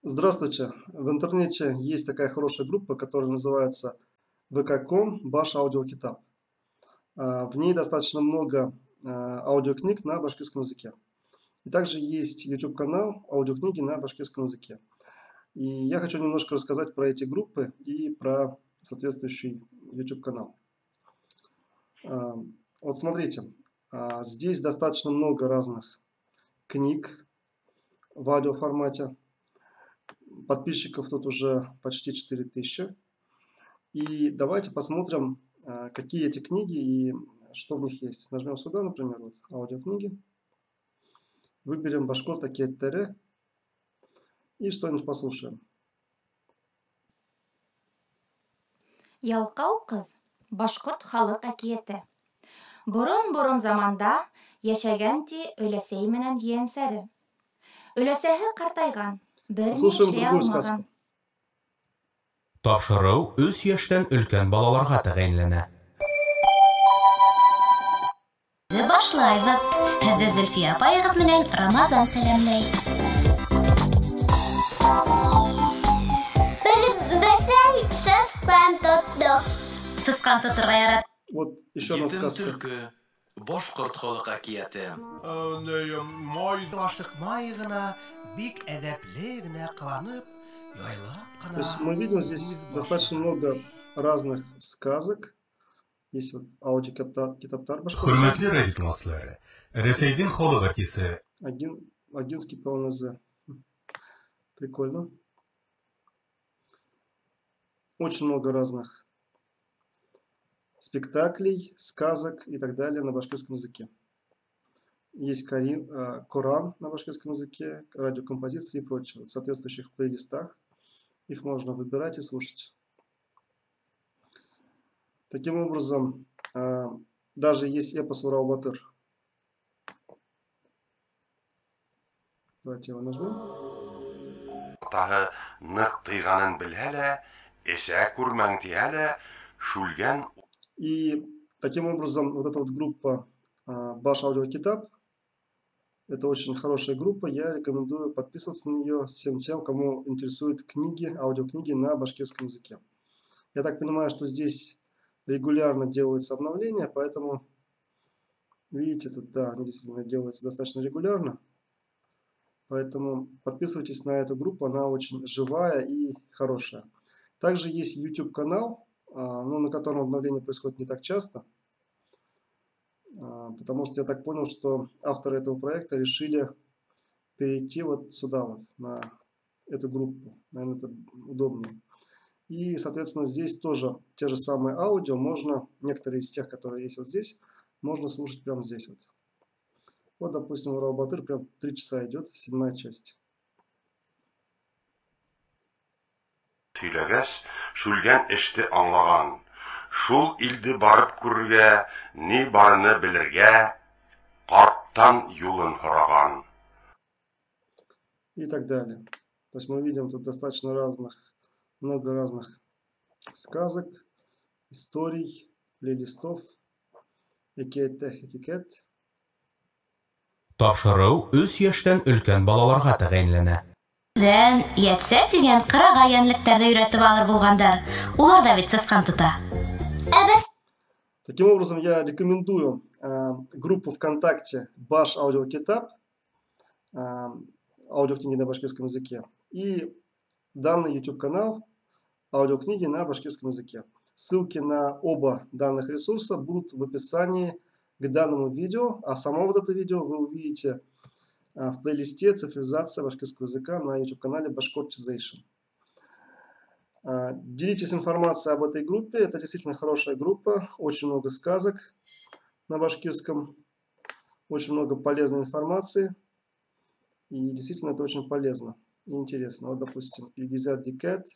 Здравствуйте. В интернете есть такая хорошая группа, которая называется vk.com Баш Аудиокитаб. В ней достаточно много аудиокниг на башкирском языке. И также есть YouTube-канал аудиокниги на башкирском языке. И я хочу немножко рассказать про эти группы и про соответствующий YouTube-канал. Вот смотрите, здесь достаточно много разных книг в аудиоформате. Подписчиков тут уже почти 4000. И давайте посмотрим, какие эти книги и что в них есть. Нажмем сюда, например, вот аудиокниги. Выберем Башкорт Акет-Тере и что-нибудь послушаем. Ялкау кыз башкорт халык әкияте. Борын заманда яшәгән ти өләсәй менән җиәнсәре. Өләсәһе картайган, берни эшли алмаган. Тапшыру 3 яшьтән өлкән балаларга тәгаенләнә. Башлайбыз. Һеҙҙе Зөлфия апайығыҙ менән Рамазан сәләмләй. Бесәй сысҡан тотто. Сысҡан тоторға ярат. Вот еще одна сказка. Башҡорт халыҡ әкиәте. Ашыҡмай ғына, бик әҙәпле генә ҡыланып, яйлап То ҡына. есть мы видим здесь достаточно много разных сказок. Есть вот аудиокитаптар башкортский. Хөрмәтле радио тыңлаусылары, Рәсәйдин халык артисты Агинский ПЛНЗ. Прикольно. Очень много разных спектаклей, сказок и так далее на башкирском языке. Есть Коран на башкирском языке, радиокомпозиции и прочее. В соответствующих плейлистах их можно выбирать и слушать. Таким образом, даже есть эпос Урал-Батыр. Давайте его нажмем. Тағы ныҡ тыйғанын белһә лә, эсә күрмәң тиһә лә, шүлгән. И таким образом вот эта вот группа Баш Аудиокитаб, это очень хорошая группа, я рекомендую подписываться на нее всем тем, кому интересуют книги, аудиокниги на башкирском языке. Я так понимаю, что здесь регулярно делаются обновления, поэтому, видите, тут, да, они действительно делаются достаточно регулярно. Поэтому подписывайтесь на эту группу, она очень живая и хорошая. Также есть YouTube-канал, на котором обновление происходит не так часто, потому что я так понял, что авторы этого проекта решили перейти вот сюда, вот, на эту группу. Наверное, это удобнее. И, соответственно, здесь тоже те же самые аудио, можно, некоторые из тех, которые есть вот здесь, можно слушать прямо здесь вот. Вот, допустим, Урал-Батыр прям 3 часа идет, 7-я часть. Сөйләгәс, шүлгән эште аңлаган. Шул илде барып күрергә, ни барыны белергә, карттан юлын һораган. И так далее. То есть мы видим тут достаточно много разных сказок, историй, плейлистов, хикет. Тапшыру 3 яшьтән өлкән балаларга тәгаенләнә. Ятсә дигән кырага йәнлектәрҙе өйрәтеп алыр булгандар. Улар да бит сысҡан тота. Таким образом, я рекомендую группу ВКонтакте Баш Аудиокитаб, аудиокниги на башкирском языке, и данный YouTube-канал аудиокниги на башкирском языке. Ссылки на оба данных ресурса будут в описании к данному видео, а само вот это видео вы увидите в плейлисте «Цифровизация башкирского языка» на YouTube-канале Bashkortization. Делитесь информацией об этой группе, это действительно хорошая группа, очень много сказок на башкирском, очень много полезной информации, и действительно это очень полезно и интересно. Вот, допустим, Илгизар Дикет.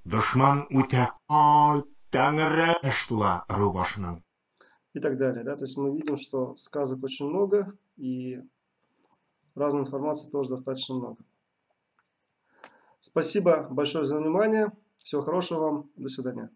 Дошман үтә тәңре эштула рубашның. И так далее. Да? То есть мы видим, что сказок очень много, и разной информации тоже достаточно много. Спасибо большое за внимание. Всего хорошего вам. До свидания.